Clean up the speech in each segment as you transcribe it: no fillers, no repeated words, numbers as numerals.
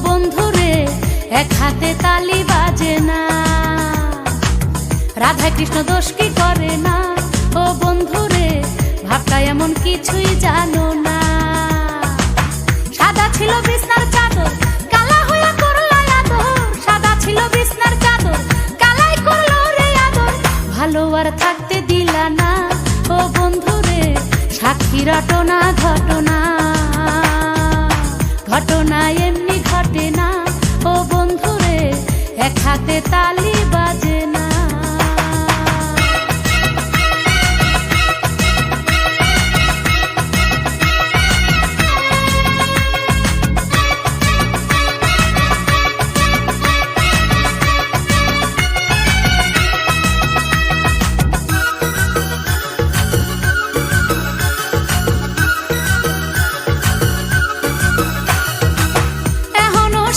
বন্ধুরে এক হাতে তালি বাজে না। রাধা কৃষ্ণ দোষ কি করে না, ও বন্ধুরে ভাবটা এমন কিছুই জানো না। সাদা ছিল বিছনার চাদর, কালা হইয়া করলো আদর। সাদা ছিল বিছনার চাদর, কালাই করলো রে আদর। ভালো আর থাকতে দিলা না, ও বন্ধুরে সাক্ষী রটনা ঘটনা। ঘটনা এমনি ঘটে না, ও বন্ধুরে এক হাতে তালি বাজে না।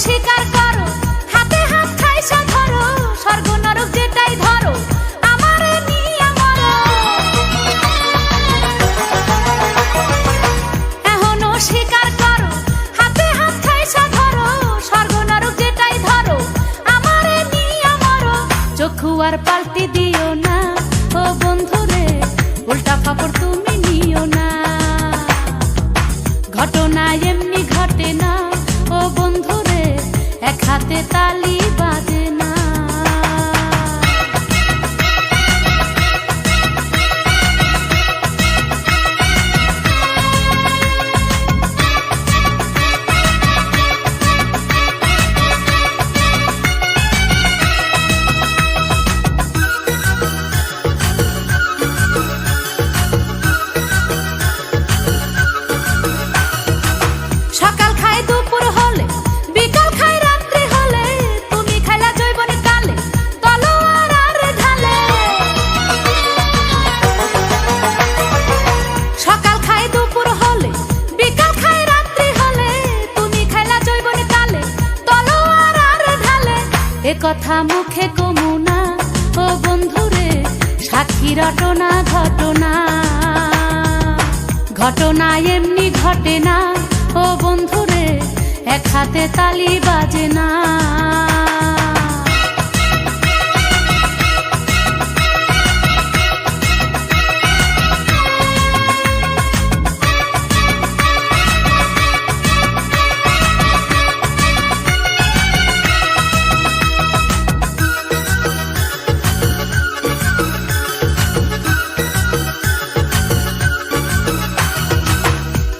স্বীকার করো, হাতে হাত খাইসা ধরো, স্বর্গ নরক যেটাই ধরো, আমারে নিয়া মরো। এখনো স্বীকার করো, হাতে হাত খাইসা ধরো, স্বর্গ নরক যেটাই ধরো, আমারে নিয়া মরো। চক্ষু আর পাল্টি দিও না, ও বন্ধুরে উল্টা খবর তুমি নিও না। ঘটনা এমনি ঘটে না, ও বন্ধুরে এক হাতে তালি বাজে না। সকাল খায় দুপুর হলে, বিকাল খায় রাত্রি হলে, তুমি খাইলা জৈবন কালে, তলোয়ার আর ঢালে। সকাল খায় দুপুর হলে, বিকাল খায় রাত্রি হলে, তুমি খাইলা জৈবন কালে, তলোয়ার আর ঢালে। এ কথা মুখে কমু না, ও বন্ধুরে সাক্ষী রটনা ঘটনা। ঘটনা এমনি ঘটে না, ও বন্ধুরে এক হাতে তালি বাজে না।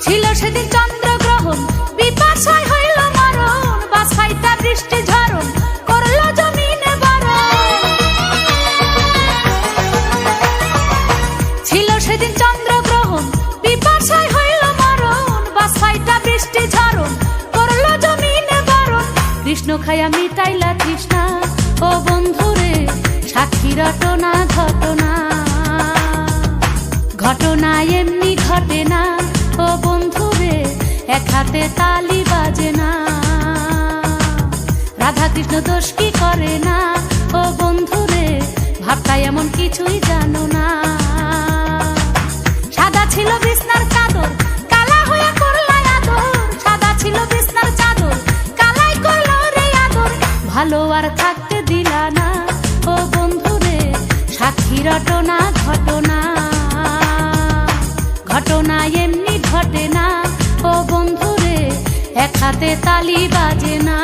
ছিল সেদিন চন্দ্রগ্রহণ, পিপাসায় হইল মরণ, বাস ফাইটা বৃষ্টি ঝরণ করলো জমিনে বরণ। ছিল সেদিন চন্দ্রগ্রহণ, পিপাসায় হইল মরণ, বাস ফাইটা বৃষ্টি ঝরণ করলো জমিনে বরণ। কৃষ্ণ খায়া মিটাইলা তৃষ্ণা, ও বন্ধুরে সাক্ষী রটনা ঘটনা। ঘটনা এমনি ঘটে না, ও বন্ধুরে এক হাতে তালি বাজে না। রাধা কৃষ্ণ দোষ কি করে না, ও বন্ধুরে ভাবটা এমন কিছুই জানো না। সাদা ছিল বিছনার চাদর, কালা হইয়া করলো আদর। সাদা ছিল বিছনার চাদর, কালাই করলো রে আদর। ভালো আর থাকতে দিলা না, ও বন্ধুরে সাক্ষী রটনা ঘটনা। ঘটনা এমনি ঘটে না, ও বন্ধুরে এক হাতে তালি বাজে না।